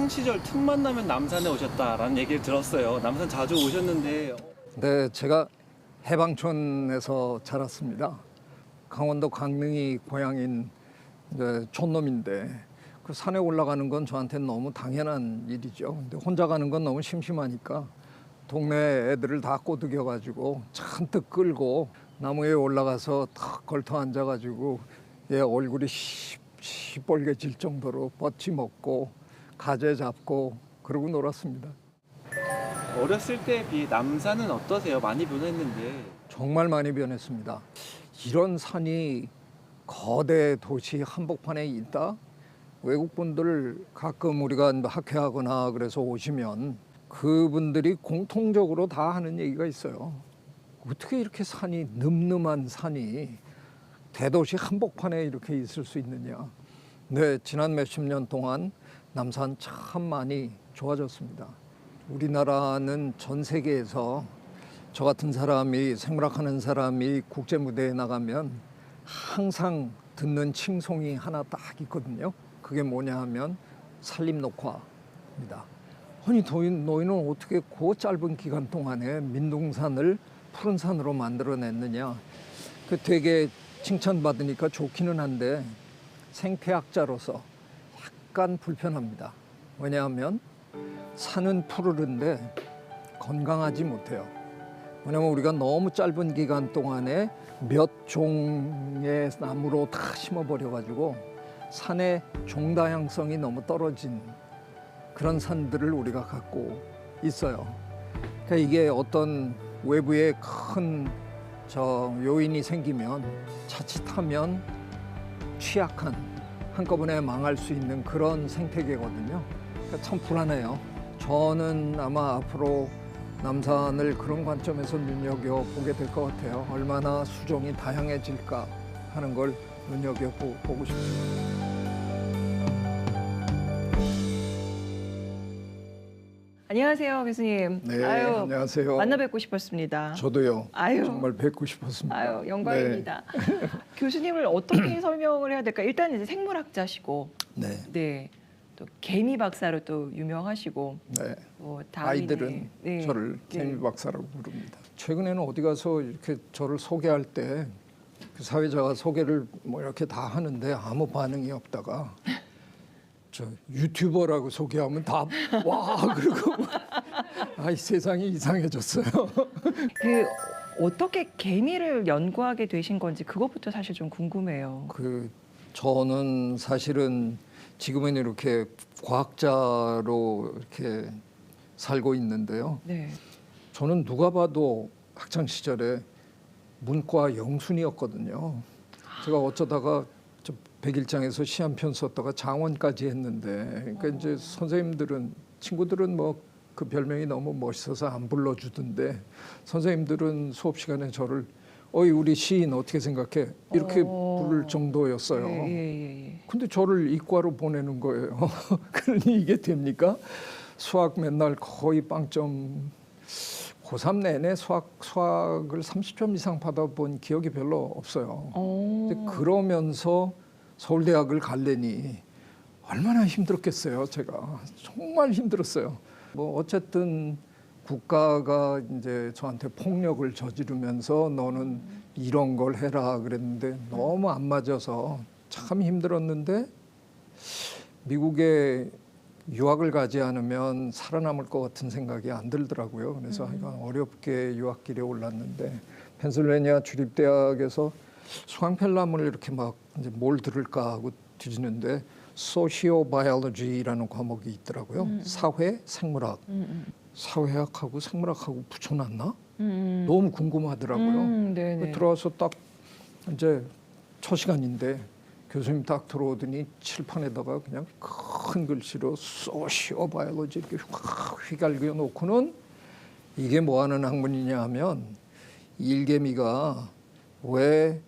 학창 시절 틈만 나면 남산에 오셨다라는 얘기를 들었어요. 남산 자주 오셨는데 네, 제가 해방촌에서 자랐습니다. 강원도 강릉이 고향인 이제 촌놈인데 그 산에 올라가는 건 저한테는 너무 당연한 일이죠. 근데 혼자 가는 건 너무 심심하니까 동네 애들을 다 꼬드겨가지고 잔뜩 끌고 나무에 올라가서 탁 걸터 앉아가지고 얘 얼굴이 시뻘개질 정도로 뻗치 먹고 가재 잡고 그러고 놀았습니다. 어렸을 때에 비해 남산은 어떠세요? 많이 변했는데. 정말 많이 변했습니다. 이런 산이 거대 도시 한복판에 있다? 외국분들 가끔 우리가 학회하거나 그래서 오시면 그분들이 공통적으로 다 하는 얘기가 있어요. 어떻게 이렇게 산이 늠름한 산이 대도시 한복판에 이렇게 있을 수 있느냐. 네, 지난 몇십 년 동안 남산 참 많이 좋아졌습니다. 우리나라는 전 세계에서 저 같은 사람이 생물학하는 사람이 국제 무대에 나가면 항상 듣는 칭송이 하나 딱 있거든요. 그게 뭐냐 하면 산림녹화입니다. 아니 너희는 어떻게 그 짧은 기간 동안에 민둥산을 푸른 산으로 만들어냈느냐. 그 되게 칭찬받으니까 좋기는 한데 생태학자로서 약간 불편합니다. 왜냐하면 산은 푸르른데 건강하지 못해요. 왜냐하면 우리가 너무 짧은 기간 동안에 몇 종의 나무로 다 심어버려가지고 산의 종다양성이 너무 떨어진 그런 산들을 우리가 갖고 있어요. 그러니까 이게 어떤 외부에 큰 요인이 생기면 자칫하면 취약한 한꺼번에 망할 수 있는 그런 생태계거든요. 그러니까 참 불안해요. 저는 아마 앞으로 남산을 그런 관점에서 눈여겨보게 될 것 같아요. 얼마나 수종이 다양해질까 하는 걸 눈여겨보고 싶습니다. 안녕하세요, 교수님. 네, 아유, 안녕하세요. 만나 뵙고 싶었습니다. 저도요. 아유. 정말 뵙고 싶었습니다. 아유, 영광입니다. 교수님을 어떻게 설명을 해야 될까? 일단 이제 생물학자시고, 네. 네, 또 개미 박사로 또 유명하시고, 네. 다윈의, 아이들은 네, 저를 개미 박사라고 부릅니다. 최근에는 어디 가서 이렇게 저를 소개할 때 그 사회자가 소개를 뭐 이렇게 다 하는데 아무 반응이 없다가 저 유튜버라고 소개하면 다 와 그러고 아이 세상이 이상해졌어요. 그 어떻게 개미를 연구하게 되신 건지 그것부터 사실 좀 궁금해요. 저는 사실은 지금은 이렇게 과학자로 이렇게 살고 있는데요. 네. 저는 누가 봐도 학창 시절에 문과 영순이었거든요. 제가 어쩌다가 저 백일장에서 시 한 편 썼다가 장원까지 했는데, 그러니까 이제 선생님들은 친구들은 뭐 그 별명이 너무 멋있어서 안 불러주던데 선생님들은 수업 시간에 저를 어이 우리 시인 어떻게 생각해? 이렇게 부를 정도였어요. 예. 근데 저를 이과로 보내는 거예요. 그러니 이게 됩니까? 수학 맨날 거의 빵점. 고3 내내 수학을 30점 이상 받아본 기억이 별로 없어요. 근데 그러면서 서울대학을 갈래니 얼마나 힘들었겠어요, 제가. 정말 힘들었어요. 뭐 어쨌든 국가가 이제 저한테 폭력을 저지르면서 너는 이런 걸 해라 그랬는데 너무 안 맞아서 참 힘들었는데 미국에 유학을 가지 않으면 살아남을 것 같은 생각이 안 들더라고요. 그래서 어렵게 유학길에 올랐는데 펜실베니아 주립대학에서 수강펠람을 이렇게 막 이제 뭘 들을까 하고 뒤지는데 소시오바이올로지라는 과목이 있더라고요. 사회, 생물학. 사회학하고 생물학하고 붙여놨나? 너무 궁금하더라고요. 들어와서 딱 이제 첫 시간인데 교수님 딱 들어오더니 칠판에다가 그냥 큰 글씨로 소시오바이올로지 이렇게 확 휘갈겨 놓고는 이게 뭐 하는 학문이냐 하면 일개미가 왜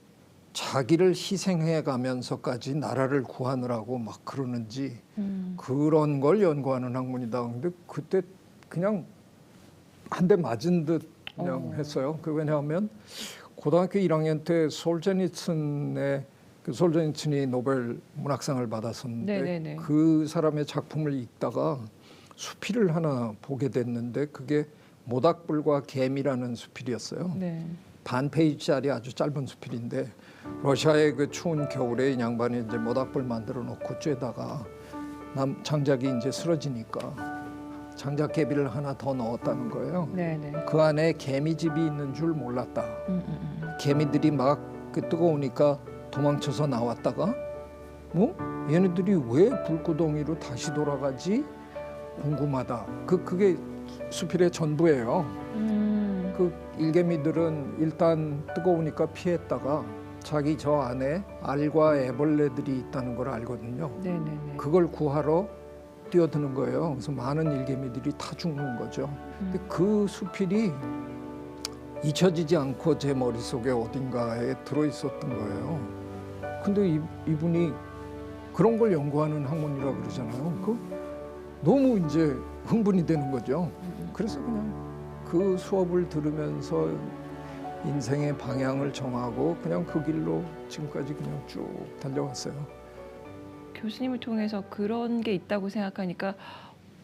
자기를 희생해 가면서까지 나라를 구하느라고 막 그러는지 그런 걸 연구하는 학문이다. 근데 그때 그냥 한 대 맞은 듯 그냥 했어요. 그 왜냐하면 고등학교 1학년 때 솔제니슨의 그 솔제니츠니 노벨 문학상을 받았었는데 네네네. 그 사람의 작품을 읽다가 수필을 하나 보게 됐는데 그게 모닥불과 개미라는 수필이었어요. 네. 반 페이지짜리 아주 짧은 수필인데 러시아의 그 추운 겨울에 이 양반이 이제 모닥불 만들어 놓고 쬐다가 장작이 이제 쓰러지니까 장작 개비를 하나 더 넣었다는 거예요. 네네. 그 안에 개미집이 있는 줄 몰랐다. 음. 개미들이 막 그 뜨거우니까 도망쳐서 나왔다가 얘네들이 왜 불구덩이로 다시 돌아가지? 궁금하다. 그게 수필의 전부예요. 그 일개미들은 일단 뜨거우니까 피했다가 자기 저 안에 알과 애벌레들이 있다는 걸 알거든요. 네네네. 그걸 구하러 뛰어드는 거예요. 그래서 많은 일개미들이 타 죽는 거죠. 근데 그 수필이 잊혀지지 않고 제 머릿속에 어딘가에 들어있었던 거예요. 근데 이분이 그런 걸 연구하는 학문이라고 그러잖아요. 그 너무 이제 흥분이 되는 거죠. 그래서 그냥 그 수업을 들으면서 인생의 방향을 정하고 그냥 그 길로 지금까지 그냥 쭉 달려왔어요. 교수님을 통해서 그런 게 있다고 생각하니까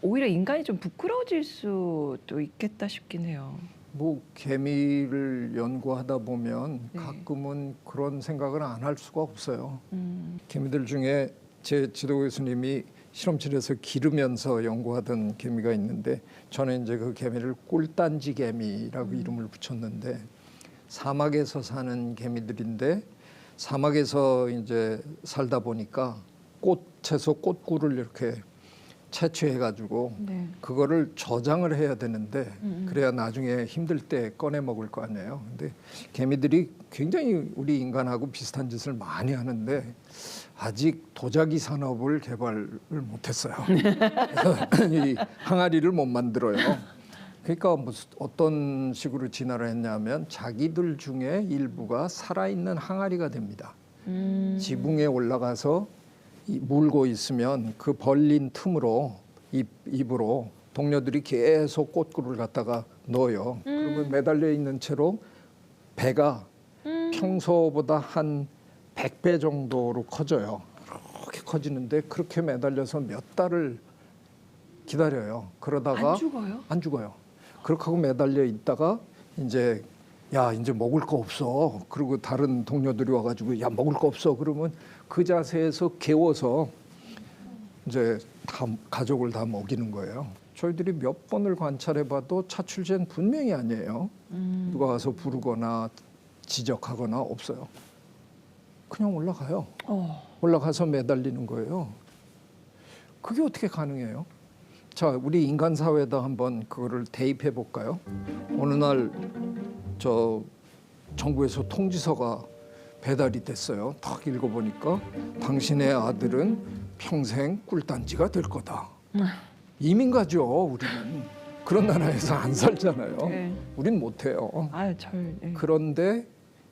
오히려 인간이 좀 부끄러워질 수도 있겠다 싶긴 해요. 뭐 개미를 연구하다 보면 네. 가끔은 그런 생각을 안 할 수가 없어요. 음. 개미들 중에 제 지도 교수님이 실험실에서 기르면서 연구하던 개미가 있는데 저는 이제 그 개미를 꿀단지 개미라고 이름을 붙였는데 사막에서 사는 개미들인데 사막에서 이제 살다 보니까 꽃에서 꽃꿀을 이렇게 채취해가지고 네. 그거를 저장을 해야 되는데 그래야 나중에 힘들 때 꺼내 먹을 거 아니에요. 근데 개미들이 굉장히 우리 인간하고 비슷한 짓을 많이 하는데 아직 도자기 산업을 개발을 못했어요. 그래서 이 항아리를 못 만들어요. 그러니까 무슨 어떤 식으로 진화를 했냐면 자기들 중에 일부가 살아있는 항아리가 됩니다. 지붕에 올라가서 물고 있으면 그 벌린 틈으로 입으로 동료들이 계속 꽃꿀을 갖다가 넣어요. 그러면 매달려 있는 채로 배가 평소보다 한 100배 정도로 커져요. 그렇게 커지는데 그렇게 매달려서 몇 달을 기다려요. 그러다가 안 죽어요? 안 죽어요. 그렇게 하고 매달려 있다가 이제 이제 먹을 거 없어. 그리고 다른 동료들이 와가지고 야 먹을 거 없어. 그러면 그 자세에서 개워서 이제 다 가족을 다 먹이는 거예요. 저희들이 몇 번을 관찰해봐도 차출제는 분명히 아니에요. 누가 와서 부르거나 지적하거나 없어요. 그냥 올라가요. 올라가서 매달리는 거예요. 그게 어떻게 가능해요? 자, 우리 인간 사회에다 한번 그거를 대입해 볼까요? 어느 날 저 정부에서 통지서가 배달이 됐어요. 딱 읽어보니까 당신의 아들은 평생 꿀단지가 될 거다. 이민 가죠, 우리는. 그런 나라에서 안 살잖아요. 네. 우린 못해요. 네. 그런데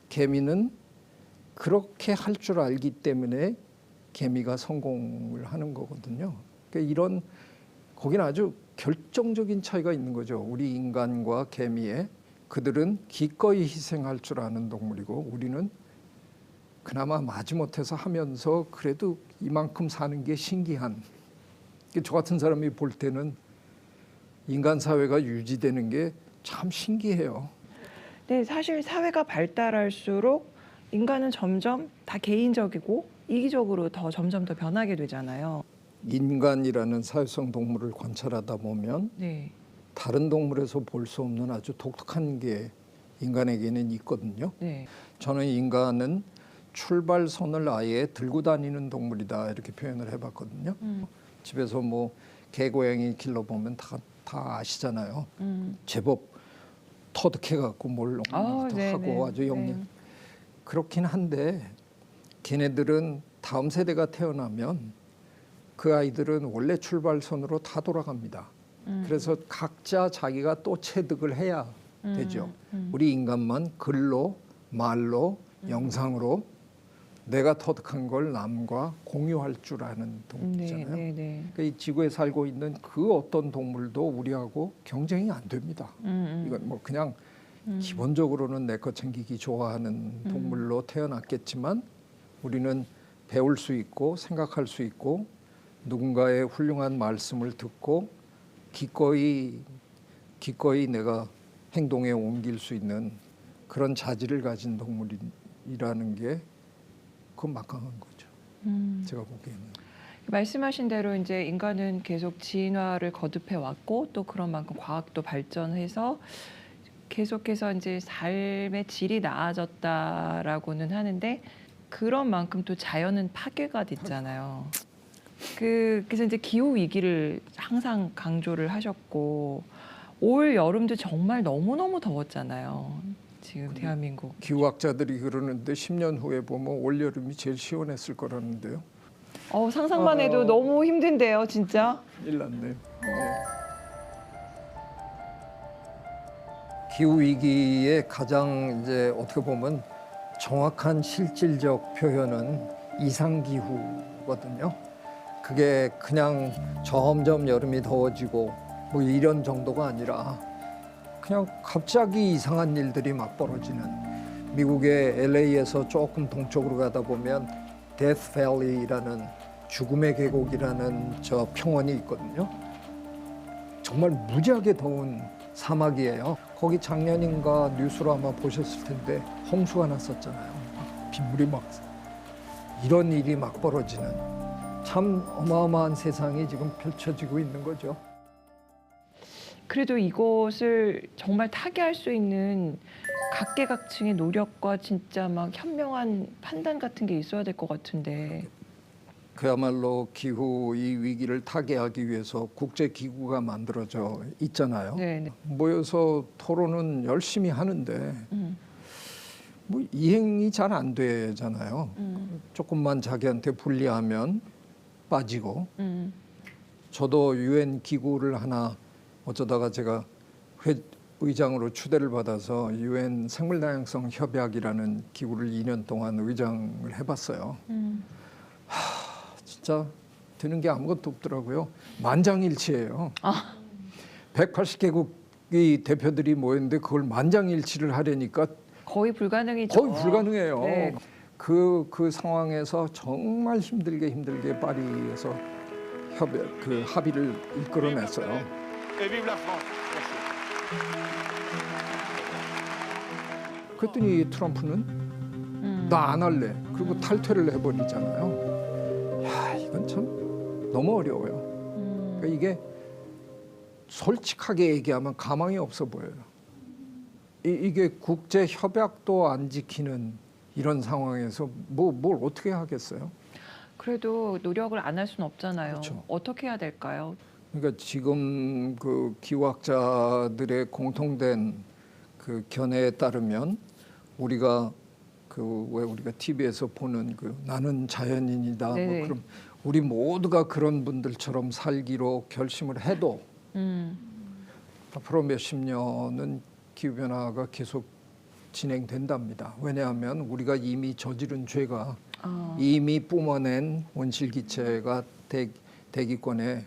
개미는 그렇게 할 줄 알기 때문에 개미가 성공을 하는 거거든요. 그러니까 거기는 아주 결정적인 차이가 있는 거죠. 우리 인간과 개미의 그들은 기꺼이 희생할 줄 아는 동물이고 우리는 그나마 마지못해서 하면서 그래도 이만큼 사는 게 신기한. 저 같은 사람이 볼 때는 인간 사회가 유지되는 게 참 신기해요. 네, 사실 사회가 발달할수록 인간은 점점 다 개인적이고 이기적으로 점점 더 변하게 되잖아요. 인간이라는 사회성 동물을 관찰하다 보면 네. 다른 동물에서 볼 수 없는 아주 독특한 게 인간에게는 있거든요. 네. 저는 인간은 출발선을 아예 들고 다니는 동물이다 이렇게 표현을 해봤거든요. 집에서 뭐 개고양이 길러보면 다 아시잖아요. 제법 터득해갖고 뭘 하고 아주 영리. 그렇긴 한데 걔네들은 다음 세대가 태어나면 그 아이들은 원래 출발선으로 다 돌아갑니다. 그래서 각자 자기가 또 체득을 해야 되죠. 우리 인간만 글로, 말로, 영상으로 내가 터득한 걸 남과 공유할 줄 아는 동물이잖아요. 그러니까 이 지구에 살고 있는 그 어떤 동물도 우리하고 경쟁이 안 됩니다. 이건 뭐 그냥 기본적으로는 내 거 챙기기 좋아하는 동물로 태어났겠지만 우리는 배울 수 있고 생각할 수 있고 누군가의 훌륭한 말씀을 듣고 기꺼이 내가 행동에 옮길 수 있는 그런 자질을 가진 동물이라는 게 그건 막강한 거죠. 제가 보기에는. 말씀하신 대로 이제 인간은 계속 진화를 거듭해 왔고 또 그런 만큼 과학도 발전해서 계속해서 이제 삶의 질이 나아졌다라고는 하는데 그런 만큼 또 자연은 파괴가 됐잖아요. 그래서 이제 기후 위기를 항상 강조를 하셨고 올 여름도 정말 너무너무 더웠잖아요. 지금 대한민국. 기후학자들이 그러는데 10년 후에 보면 올여름이 제일 시원했을 거라는데요. 상상만 해도 너무 힘든데요, 진짜. 일났네요. 네. 기후 위기의 가장 이제 어떻게 보면 정확한 실질적 표현은 이상 기후거든요. 그게 그냥 점점 여름이 더워지고 뭐 이런 정도가 아니라 그냥 갑자기 이상한 일들이 막 벌어지는. 미국의 LA에서 조금 동쪽으로 가다 보면 데스 밸리라는 죽음의 계곡이라는 저 평원이 있거든요. 정말 무지하게 더운 사막이에요. 거기 작년인가 뉴스로 아마 보셨을 텐데 홍수가 났었잖아요. 빗물이 막 이런 일이 막 벌어지는 참 어마어마한 세상이 지금 펼쳐지고 있는 거죠. 그래도 이것을 정말 타개할 수 있는 각계각층의 노력과 진짜 막 현명한 판단 같은 게 있어야 될 것 같은데. 그야말로 기후 이 위기를 타개하기 위해서 국제기구가 만들어져 있잖아요. 네. 모여서 토론은 열심히 하는데 뭐 이행이 잘 안 되잖아요. 조금만 자기한테 불리하면 빠지고. 저도 유엔 기구를 하나 어쩌다가 제가 의장으로 추대를 받아서 유엔 생물다양성 협약이라는 기구를 2년 동안 의장을 해봤어요. 진짜 되는 게 아무것도 없더라고요. 만장일치예요. 180개국의 대표들이 모였는데 그걸 만장일치를 하려니까 거의 불가능이죠. 거의 불가능해요. 네. 그 상황에서 정말 힘들게 파리에서 합의를 이끌어냈어요. 그랬더니 트럼프는 나 안 할래. 그리고 탈퇴를 해버리잖아요. 야, 이건 참 너무 어려워요. 그러니까 이게 솔직하게 얘기하면 가망이 없어 보여요. 이게 국제 협약도 안 지키는 이런 상황에서 뭘 어떻게 하겠어요? 그래도 노력을 안 할 수는 없잖아요. 그렇죠. 어떻게 해야 될까요? 그러니까 지금 그 기후학자들의 공통된 그 견해에 따르면 우리가 왜 우리가 TV에서 보는 그 나는 자연인이다. 뭐 네네. 그럼 우리 모두가 그런 분들처럼 살기로 결심을 해도 앞으로 몇십 년은 기후 변화가 계속 진행된답니다. 왜냐하면 우리가 이미 저지른 죄가 이미 뿜어낸 온실기체가 대기권에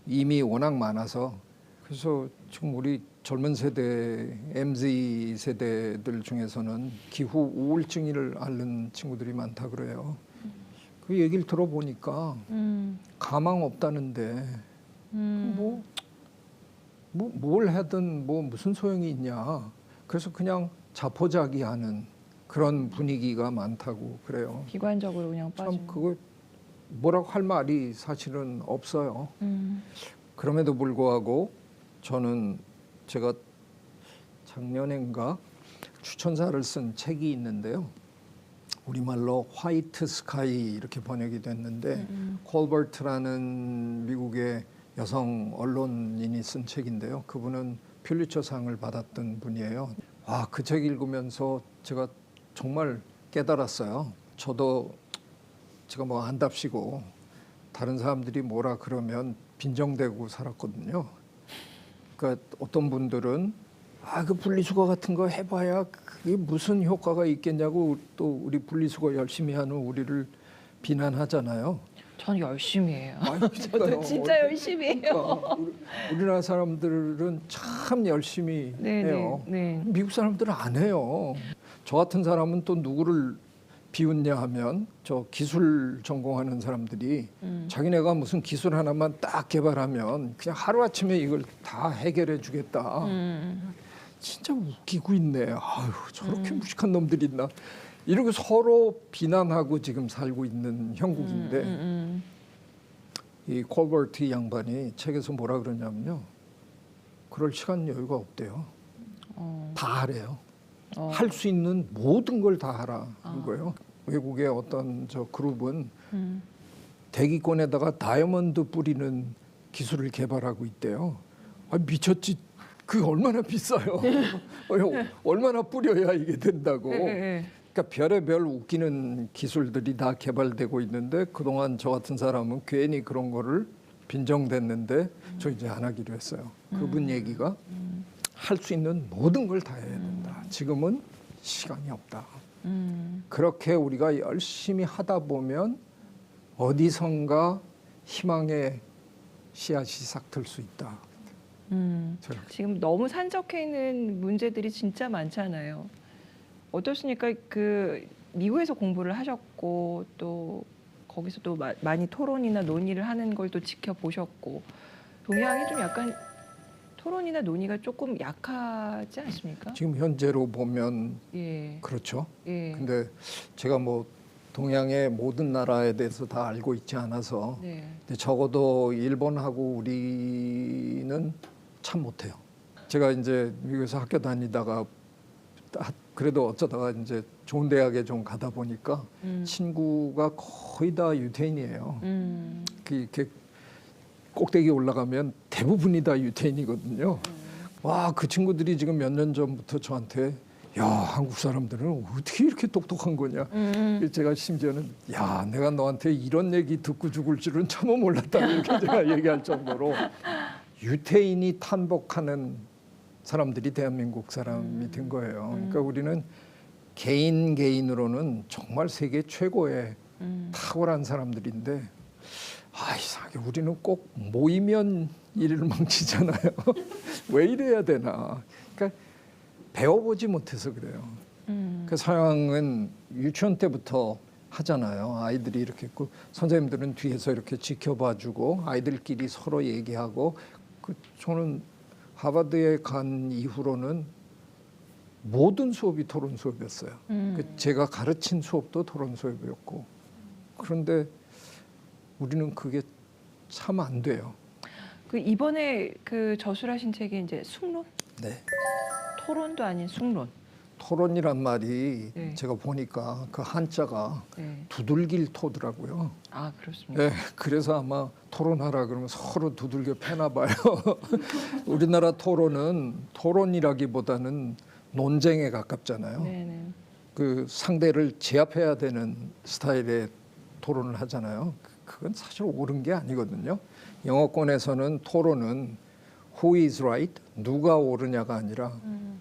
이미 워낙 많아서 그래서 지금 우리 젊은 세대 MZ 세대들 중에서는 기후 우울증을 앓는 친구들이 많다 그래요. 그 얘기를 들어보니까 가망 없다는데 뭘 하든 뭐 무슨 소용이 있냐. 그래서 그냥 자포자기하는 그런 분위기가 많다고 그래요. 비관적으로 그냥 참 빠지는. 그거 뭐라고 할 말이 사실은 없어요. 그럼에도 불구하고 저는 제가 작년인가 추천사를 쓴 책이 있는데요. 우리말로 화이트 스카이 이렇게 번역이 됐는데 콜버트라는 미국의 여성 언론인이 쓴 책인데요. 그분은 퓰리처상을 받았던 분이에요. 그 책 읽으면서 제가 정말 깨달았어요. 저도 제가 뭐 안답시고 다른 사람들이 뭐라 그러면 빈정대고 살았거든요. 그러니까 어떤 분들은 그 분리수거 같은 거 해봐야 그게 무슨 효과가 있겠냐고 또 우리 분리수거 열심히 하는 우리를 비난하잖아요. 전 열심히 해요. 저도 그러니까요. 진짜 열심히 해요. 그러니까 우리나라 사람들은 참 열심히 해요. 네. 미국 사람들은 안 해요. 저 같은 사람은 또 누구를 비웃냐 하면 저 기술 전공하는 사람들이 자기네가 무슨 기술 하나만 딱 개발하면 그냥 하루아침에 이걸 다 해결해 주겠다. 진짜 웃기고 있네. 아유, 저렇게 무식한 놈들이 있나. 이러고 서로 비난하고 지금 살고 있는 형국인데 이 콜버트 양반이 책에서 뭐라 그러냐면요. 그럴 시간 여유가 없대요. 다 하래요. 할 수 있는 모든 걸 다 하라는 거예요. 외국의 어떤 저 그룹은 대기권에다가 다이아몬드 뿌리는 기술을 개발하고 있대요. 아, 미쳤지. 그게 얼마나 비싸요. 얼마나 뿌려야 이게 된다고. 그러니까 별의별 웃기는 기술들이 다 개발되고 있는데 그동안 저 같은 사람은 괜히 그런 거를 빈정댔는데 저 이제 안 하기로 했어요. 그분 얘기가 할 수 있는 모든 걸 다 해야 된다. 지금은 시간이 없다. 그렇게 우리가 열심히 하다 보면 어디선가 희망의 씨앗이 싹틀 수 있다. 지금 너무 산적해 있는 문제들이 진짜 많잖아요. 어떻습니까? 그 미국에서 공부를 하셨고 또 거기서 또 많이 토론이나 논의를 하는 걸 또 지켜보셨고 동양이 좀 약간 토론이나 논의가 조금 약하지 않습니까? 지금 현재로 보면 예. 그렇죠. 예. 근데 제가 뭐 동양의 모든 나라에 대해서 다 알고 있지 않아서 네. 근데 적어도 일본하고 우리는 참 못해요. 제가 이제 미국에서 학교 다니다가 그래도 어쩌다가 이제 좋은 대학에 좀 가다 보니까 친구가 거의 다 유태인이에요. 이렇게 꼭대기 올라가면 대부분이 다 유태인이거든요. 와, 그 친구들이 지금 몇 년 전부터 저한테 야, 한국 사람들은 어떻게 이렇게 똑똑한 거냐. 제가 심지어는 야, 내가 너한테 이런 얘기 듣고 죽을 줄은 차마 몰랐다 이렇게 제가 얘기할 정도로 유태인이 탄복하는 사람들이 대한민국 사람이 된 거예요. 그러니까 우리는 개인으로는 정말 세계 최고의 탁월한 사람들인데 이상하게 우리는 꼭 모이면 일을 망치잖아요. 왜 이래야 되나. 그러니까 배워보지 못해서 그래요. 그 서양은 유치원 때부터 하잖아요. 아이들이 이렇게 있고 선생님들은 뒤에서 이렇게 지켜봐주고 아이들끼리 서로 얘기하고 저는 하버드에 간 이후로는 모든 수업이 토론 수업이었어요. 제가 가르친 수업도 토론 수업이었고 그런데 우리는 그게 참 안 돼요. 그 이번에 그 저술하신 책이 이제 숙론? 네. 토론도 아닌 숙론. 토론이란 말이 네. 제가 보니까 그 한자가 네. 두들길 토더라고요. 아 그렇습니까? 네, 그래서 아마 토론하라 그러면 서로 두들겨 패나 봐요. 우리나라 토론은 토론이라기보다는 논쟁에 가깝잖아요. 네네. 그 상대를 제압해야 되는 스타일의 토론을 하잖아요. 그건 사실 옳은 게 아니거든요. 영어권에서는 토론은 who is right, 누가 옳으냐가 아니라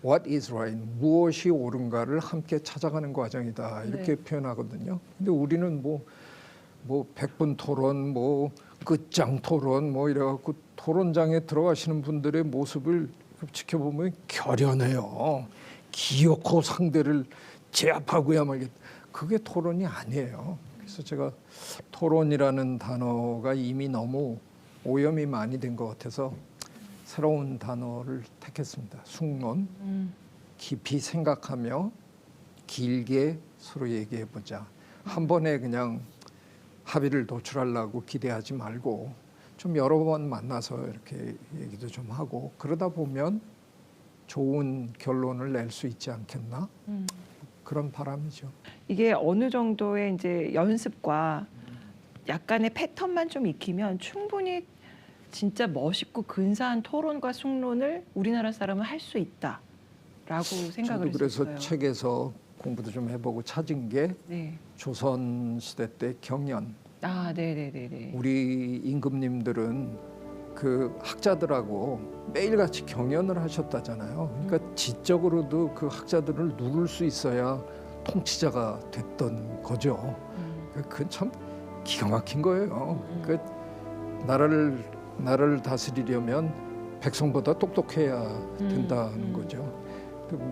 what is right, 무엇이 옳은가를 함께 찾아가는 과정이다 이렇게 네. 표현하거든요. 근데 우리는 뭐 100분 토론, 뭐 끝장 토론, 뭐 이래갖고 토론장에 들어가시는 분들의 모습을 지켜보면 결연해요. 기어코 상대를 제압하고야 말겠다. 그게 토론이 아니에요. 그래서 제가 토론이라는 단어가 이미 너무 오염이 많이 된 것 같아서 새로운 단어를 택했습니다. 숙론. 깊이 생각하며 길게 서로 얘기해보자. 한 번에 그냥 합의를 도출하려고 기대하지 말고 좀 여러 번 만나서 이렇게 얘기도 좀 하고 그러다 보면 좋은 결론을 낼 수 있지 않겠나? 그런 바람이죠. 이게 어느 정도의 이제 연습과 약간의 패턴만 좀 익히면 충분히 진짜 멋있고 근사한 토론과 숙론을 우리나라 사람은 할 수 있다라고 생각을 저도 그래서 했었어요. 책에서 공부도 좀 해보고 찾은 게 네. 조선 시대 때 경연. 아, 네네네네. 우리 임금님들은 그 학자들하고 매일같이 경연을 하셨다잖아요. 그러니까 지적으로도 그 학자들을 누를 수 있어야 통치자가 됐던 거죠. 그건 참 기가 막힌 거예요. 그 나라를 다스리려면 백성보다 똑똑해야 된다는 거죠.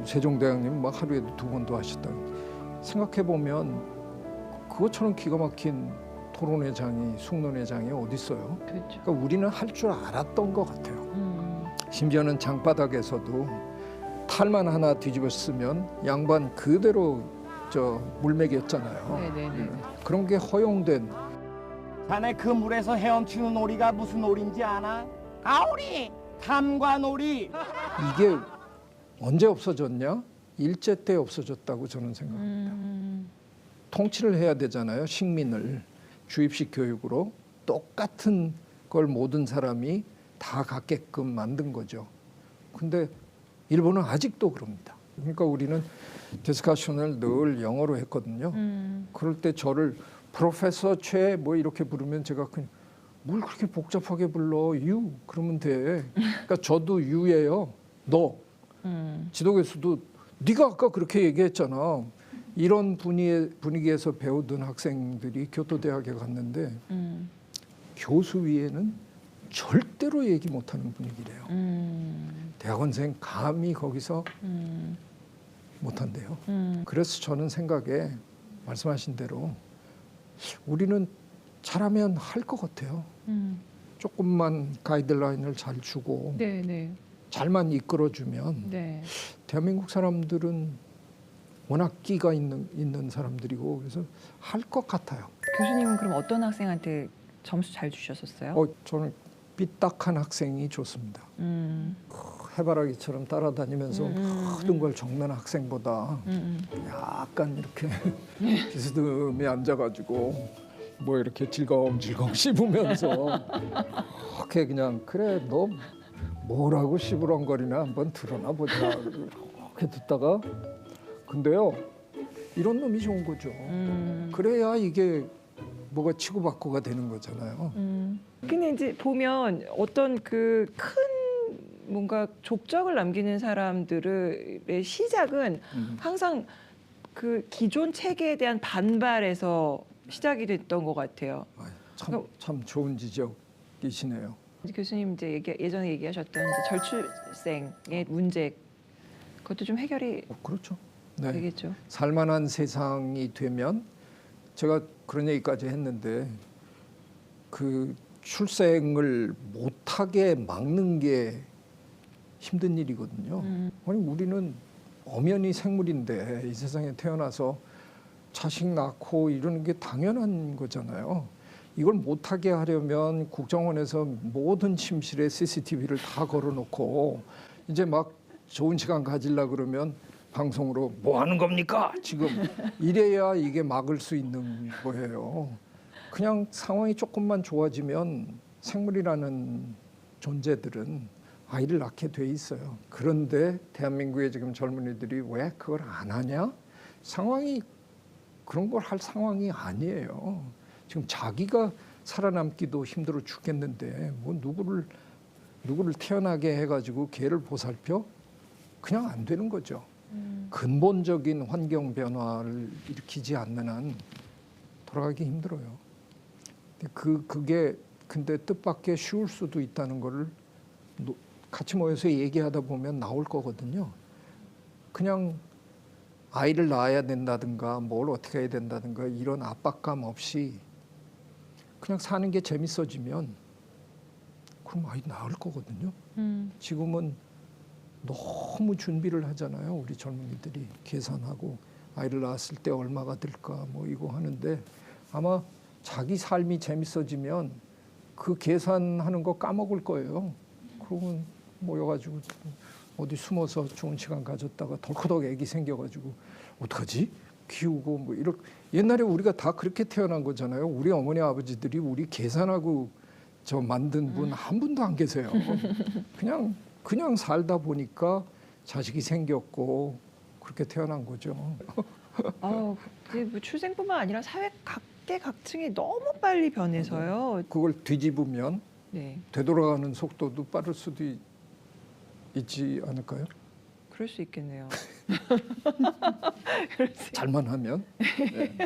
세종대왕님 막 하루에도 2번도 하셨다. 생각해 보면 그것처럼 기가 막힌 토론회장이 숙론회장이 어디 있어요? 그렇죠. 그러니까 우리는 할 줄 알았던 것 같아요. 심지어는 장바닥에서도 탈만 하나 뒤집어 쓰면 양반 그대로 물먹였잖아요. 네네네. 그런 게 허용된 자네 그 물에서 헤엄치는 오리가 무슨 오리인지 아나? 가오리! 탐관오리! 이게 언제 없어졌냐? 일제 때 없어졌다고 저는 생각합니다. 통치를 해야 되잖아요. 식민을 주입식 교육으로 똑같은 걸 모든 사람이 다 갖게끔 만든 거죠. 근데 일본은 아직도 그럽니다. 그러니까 우리는 디스커션을 늘 영어로 했거든요. 그럴 때 저를 프로페서 최 뭐 이렇게 부르면 제가 그냥 뭘 그렇게 복잡하게 불러 유 그러면 돼. 그러니까 저도 유예요. 너 지도교수도 네가 아까 그렇게 얘기했잖아. 이런 분위기에서 배우던 학생들이 교토대학에 갔는데 교수 위에는 절대로 얘기 못하는 분위기래요. 대학원생 감히 거기서 못한대요. 그래서 저는 생각에 말씀하신 대로 우리는 잘하면 할 것 같아요. 조금만 가이드라인을 잘 주고 네네. 잘만 이끌어주면 네. 대한민국 사람들은 워낙 끼가 있는 사람들이고 그래서 할 것 같아요. 교수님은 그럼 어떤 학생한테 점수 잘 주셨었어요? 저는 삐딱한 학생이 좋습니다. 해바라기처럼 따라다니면서 모든 걸 적는 학생보다 약간 이렇게 비스듬히 앉아가지고 뭐 이렇게 질겅질겅 씹으면서 이렇게 그냥 그래 너 뭐라고 시부렁거리나 한번 드러나 보자 이렇게 듣다가 근데요 이런 놈이 좋은 거죠. 그래야 이게 뭐가 치고받고가 되는 거잖아요. 근데 이제 보면 어떤 그 큰 뭔가 족적을 남기는 사람들의 시작은 항상 그 기존 체계에 대한 반발에서 시작이 됐던 것 같아요. 참 좋은 지적이시네요. 교수님 이제 예전에 얘기하셨던 이제 절출생의 문제 그것도 좀 해결이 그렇죠. 네. 되겠죠. 살만한 세상이 되면 제가 그런 얘기까지 했는데 그 출생을 못하게 막는 게 힘든 일이거든요. 아니 우리는 엄연히 생물인데 이 세상에 태어나서 자식 낳고 이러는 게 당연한 거잖아요. 이걸 못하게 하려면 국정원에서 모든 침실에 CCTV를 다 걸어놓고 이제 막 좋은 시간 가지려 그러면 방송으로 뭐 하는 겁니까? 지금 이래야 이게 막을 수 있는 거예요. 그냥 상황이 조금만 좋아지면 생물이라는 존재들은 아이를 낳게 돼 있어요. 그런데 대한민국의 지금 젊은이들이 왜 그걸 안 하냐? 상황이 그런 걸 할 상황이 아니에요. 지금 자기가 살아남기도 힘들어 죽겠는데 뭐 누구를 태어나게 해가지고 걔를 보살펴? 그냥 안 되는 거죠. 근본적인 환경 변화를 일으키지 않는 한 돌아가기 힘들어요. 그게 근데 뜻밖의 쉬울 수도 있다는 거를 같이 모여서 얘기하다 보면 나올 거거든요. 그냥 아이를 낳아야 된다든가 뭘 어떻게 해야 된다든가 이런 압박감 없이 그냥 사는 게 재밌어지면 그럼 아이 낳을 거거든요. 지금은 너무 준비를 하잖아요. 우리 젊은이들이 계산하고 아이를 낳았을 때 얼마가 들까 뭐 이거 하는데 아마 자기 삶이 재밌어지면 그 계산하는 거 까먹을 거예요. 그러면 모여가지고 어디 숨어서 좋은 시간 가졌다가 덜커덕 애기 생겨가지고 어떡하지? 키우고 뭐 이렇게 옛날에 우리가 다 그렇게 태어난 거잖아요. 우리 어머니 아버지들이 우리 계산하고 저 만든 분 한 분도 안 계세요. 그냥 살다 보니까 자식이 생겼고 그렇게 태어난 거죠. 이제 뭐 출생뿐만 아니라 사회 각계각층이 너무 빨리 변해서요. 그걸 뒤집으면 네, 되돌아가는 속도도 빠를 수도 있지 않을까요? 그럴 수 있겠네요. 잘만 하면. 네.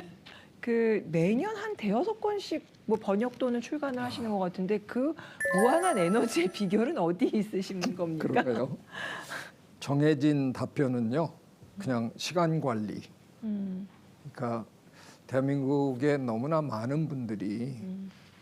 그 매년 한 대여섯 권씩 뭐 번역도는 출간을 하시는 것 같은데 그 무한한 에너지의 비결은 어디 있으신 겁니까? 그러게요. 정해진 답변은요. 그냥 시간 관리. 그러니까 대한민국에 너무나 많은 분들이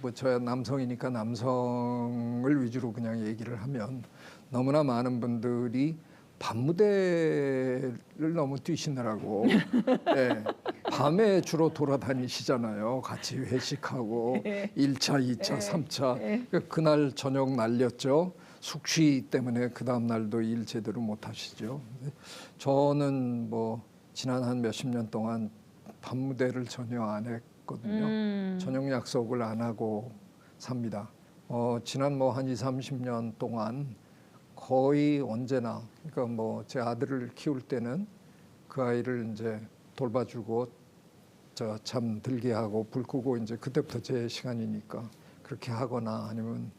뭐 저야 남성이니까 남성을 위주로 그냥 얘기를 하면 너무나 많은 분들이 밤무대를 너무 뛰시느라고 네, 밤에 주로 돌아다니시잖아요. 같이 회식하고 1차, 2차, 3차 그날 저녁 날렸죠. 숙취 때문에 그 다음 날도 일 제대로 못 하시죠. 저는 뭐 지난 한 몇십 년 동안 밤무대를 전혀 안 했거든요. 저녁 약속을 안 하고 삽니다. 지난 뭐 한 20, 30년 동안 거의 언제나 그러니까 뭐 제 아들을 키울 때는 그 아이를 이제 돌봐주고 저 잠 들게 하고 불 끄고 이제 그때부터 제 시간이니까 그렇게 하거나 아니면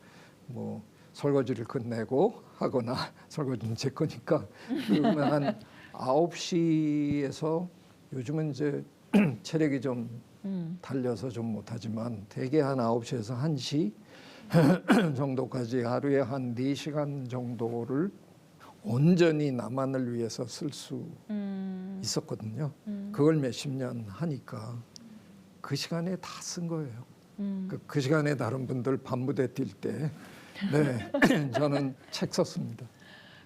뭐 설거지를 끝내고 하거나 설거지는 제 거니까 그러면 한 9시에서 요즘은 이제 체력이 좀 달려서 좀 못하지만 대개 한 9시에서 1시 정도까지 하루에 한 4시간 정도를 온전히 나만을 위해서 쓸 수 있었거든요. 그걸 몇십 년 하니까 그 시간에 다 쓴 거예요. 그 시간에 다른 분들 밤무대 뛸 때 네, 저는 책 썼습니다.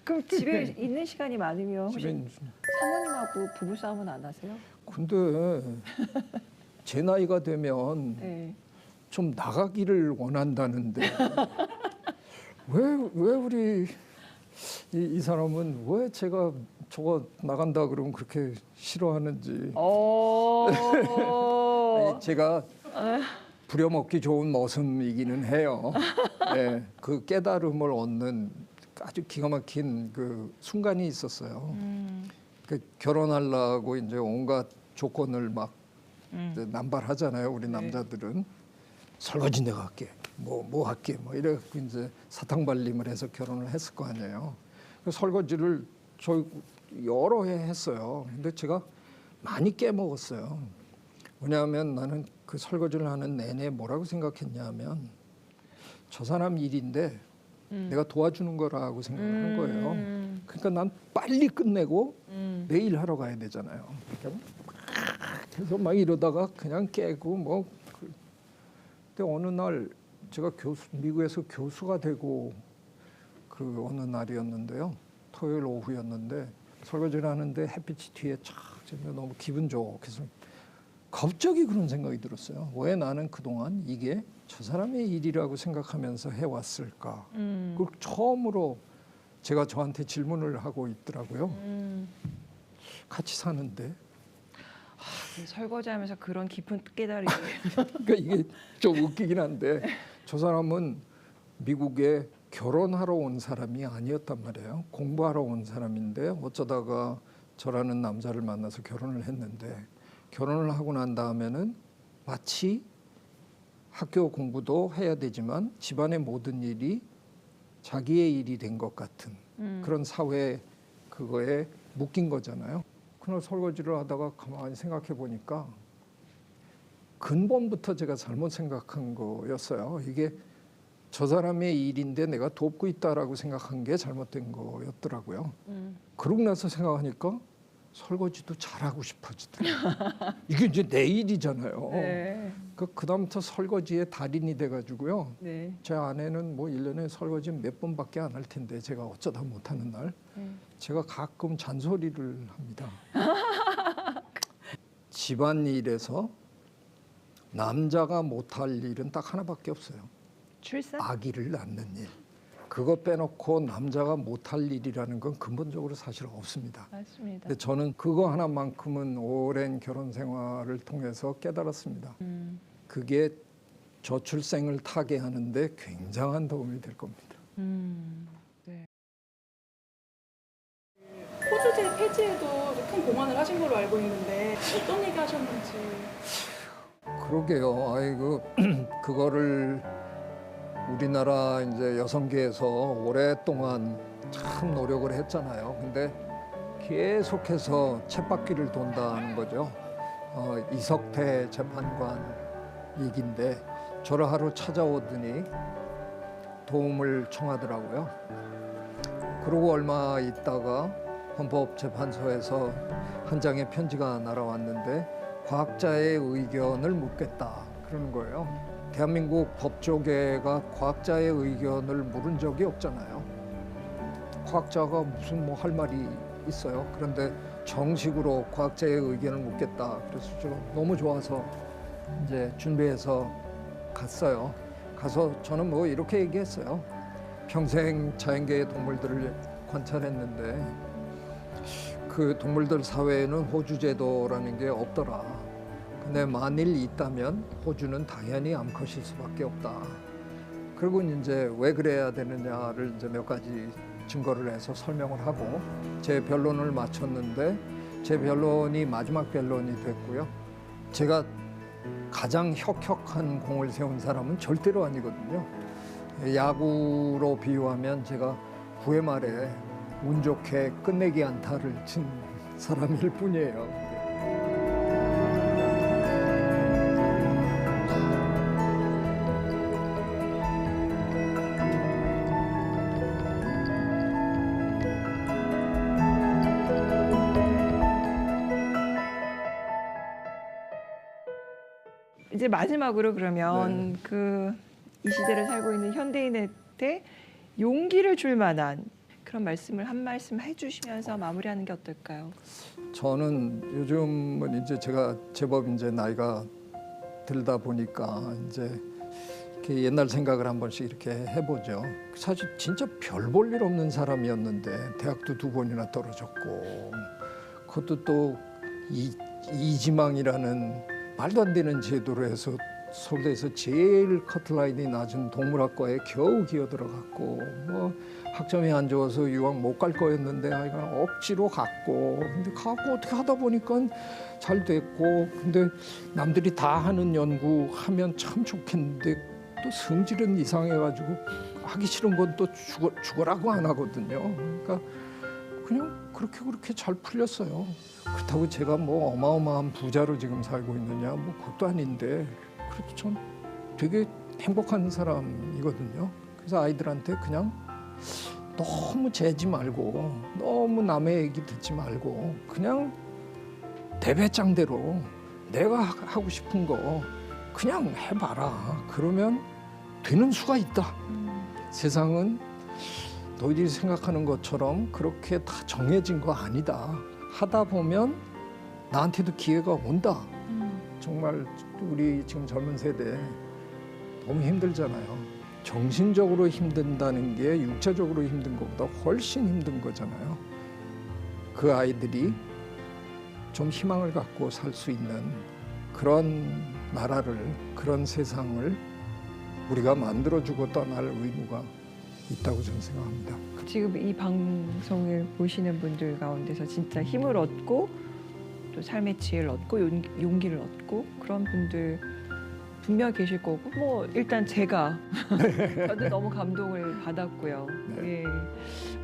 그럼 집에 있는 시간이 많으면 혹시 집에 사모님하고 부부 싸움은 안 하세요? 근데 제 나이가 되면 네. 좀 나가기를 원한다는데 왜 우리 이 사람은 왜 제가 저거 나간다 그러면 그렇게 싫어하는지 아니, 제가 부려먹기 좋은 모습이기는 해요. 네, 그 깨달음을 얻는 아주 기가 막힌 그 순간이 있었어요. 그 결혼하려고 이제 온갖 조건을 막 이제 남발하잖아요. 우리 남자들은 설거지 내가 할게, 뭐 할게, 뭐 이래갖고 이제 사탕발림을 해서 결혼을 했을 거 아니에요. 그 설거지를 저 여러 해 했어요. 근데 제가 많이 깨먹었어요. 왜냐하면 나는 그 설거지를 하는 내내 뭐라고 생각했냐면 저 사람 일인데 내가 도와주는 거라고 생각을 한 거예요. 그러니까 난 빨리 끝내고 내일 하러 가야 되잖아요. 그래서 막 이러다가 그냥 깨고 뭐. 근데 어느 날 제가 미국에서 교수가 되고 그 어느 날이었는데요. 토요일 오후였는데 설거지를 하는데 햇빛이 뒤에 촥 쬐면 너무 기분 좋고 해서 갑자기 그런 생각이 들었어요. 왜 나는 그동안 이게 저 사람의 일이라고 생각하면서 해왔을까? 그걸 처음으로 제가 저한테 질문을 하고 있더라고요. 같이 사는데. 설거지하면서 그런 깊은 깨달음이 그러니까 이게 좀 웃기긴 한데 저 사람은 미국에 결혼하러 온 사람이 아니었단 말이에요. 공부하러 온 사람인데 어쩌다가 저라는 남자를 만나서 결혼을 했는데 결혼을 하고 난 다음에는 마치 학교 공부도 해야 되지만 집안의 모든 일이 자기의 일이 된 것 같은 그런 사회 그거에 묶인 거잖아요. 그날 설거지를 하다가 가만히 생각해 보니까 근본부터 제가 잘못 생각한 거였어요. 이게 저 사람의 일인데 내가 돕고 있다라고 생각한 게 잘못된 거였더라고요. 그러고 나서 생각하니까 설거지도 잘하고 싶어지더라고요. 이게 이제 내 일이잖아요. 네. 그다음부터 설거지의 달인이 돼가지고요. 네. 제 아내는 뭐 1년에 설거지 몇 번밖에 안 할 텐데 제가 어쩌다 못하는 날 제가 가끔 잔소리를 합니다. 집안일에서 남자가 못할 일은 딱 하나밖에 없어요. 출산? 아기를 낳는 일. 그거 빼놓고 남자가 못할 일이라는 건 근본적으로 사실 없습니다. 맞습니다. 근데 저는 그거 하나만큼은 오랜 결혼 생활을 통해서 깨달았습니다. 그게 저출생을 타게 하는데 굉장한 도움이 될 겁니다. 네. 호주제 폐지에도 큰 공헌을 하신 걸로 알고 있는데 어떤 얘기 하셨는지. 그러게요. 아이고 그거를 우리나라 이제 여성계에서 오랫동안 참 노력을 했잖아요. 근데 계속해서 쳇바퀴를 돈다는 거죠. 이석태 재판관 얘기인데 저를 하루 찾아오더니 도움을 청하더라고요. 그러고 얼마 있다가 헌법재판소에서 한 장의 편지가 날아왔는데 과학자의 의견을 묻겠다 그러는 거예요. 대한민국 법조계가 과학자의 의견을 물은 적이 없잖아요. 과학자가 무슨 뭐 할 말이 있어요. 그런데 정식으로 과학자의 의견을 묻겠다. 그래서 제가 너무 좋아서 이제 준비해서 갔어요. 가서 저는 뭐 이렇게 얘기했어요. 평생 자연계의 동물들을 관찰했는데 그 동물들 사회에는 호주 제도라는 게 없더라. 근데 만일 있다면 호주는 당연히 암컷일 수밖에 없다. 그리고 이제 왜 그래야 되느냐를 이제 몇 가지 증거를 해서 설명을 하고 제 변론을 마쳤는데 제 변론이 마지막 변론이 됐고요. 제가 가장 혁혁한 공을 세운 사람은 절대로 아니거든요. 야구로 비유하면 제가 9회 말에 운 좋게 끝내기 안타를 친 사람일 뿐이에요. 이제 마지막으로 그러면 그 이 시대를 살고 있는 현대인한테 용기를 줄 만한 그런 말씀을 한 말씀 해주시면서 마무리하는 게 어떨까요? 저는 요즘은 이제 제가 제법 이제 나이가 들다 보니까 이제 이렇게 옛날 생각을 한 번씩 이렇게 해보죠. 사실 진짜 별 볼 일 없는 사람이었는데 대학도 2번이나 떨어졌고 그것도 또 이지망이라는 말도 안 되는 제도로 해서 서울대에서 제일 커트라인이 낮은 동물학과에 겨우 기어 들어갔고 뭐 학점이 안 좋아서 유학 못 갈 거였는데 아이가 억지로 갔고 근데 가고 어떻게 하다 보니까 잘 됐고 근데 남들이 다 하는 연구 하면 참 좋겠는데 또 성질은 이상해가지고 하기 싫은 건 또 죽어라고 안 하거든요. 그러니까 그냥 그렇게 잘 풀렸어요. 그렇다고 제가 뭐 어마어마한 부자로 지금 살고 있느냐 뭐 그것도 아닌데 그래도 전 되게 행복한 사람이거든요. 그래서 아이들한테 그냥 너무 재지 말고 너무 남의 얘기 듣지 말고 그냥 대배짱대로 내가 하고 싶은 거 그냥 해봐라. 그러면 되는 수가 있다. 세상은 너희들이 생각하는 것처럼 그렇게 다 정해진 거 아니다. 하다 보면 나한테도 기회가 온다. 정말 우리 지금 젊은 세대 너무 힘들잖아요. 정신적으로 힘든다는 게 육체적으로 힘든 것보다 훨씬 힘든 거잖아요. 그 아이들이 좀 희망을 갖고 살 수 있는 그런 나라를, 그런 세상을 우리가 만들어주고 떠날 의무가 있다고 저는 생각합니다. 지금 이 방송을 보시는 분들 가운데서 진짜 힘을 얻고 또 삶의 지혜를 얻고 용기를 얻고 그런 분들 분명 계실 거고 뭐 일단 제가 저도 너무 감동을 받았고요. 네. 예.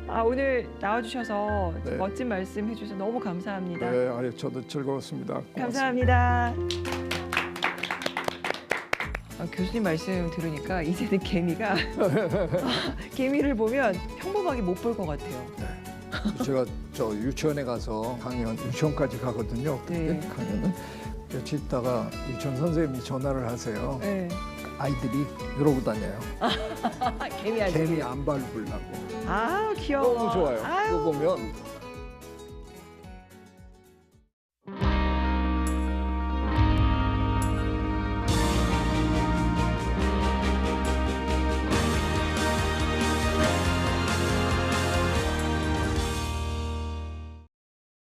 아 오늘 나와주셔서 네. 멋진 말씀 해주셔서 너무 감사합니다. 네, 아유, 저도 즐거웠습니다. 고맙습니다. 감사합니다. 교수님 말씀 들으니까 이제는 개미가 개미를 보면 평범하게 못 볼 것 같아요. 제가 저 유치원에 가서 강연, 유치원까지 가거든요. 근데 네. 강연은 며칠 있다가 유치원 선생님이 전화를 하세요. 네. 아이들이 이러고 다녀요. 개미 아직. 개미 안 밟으려고. 아 귀여워. 너무 좋아요. 아유. 그거 보면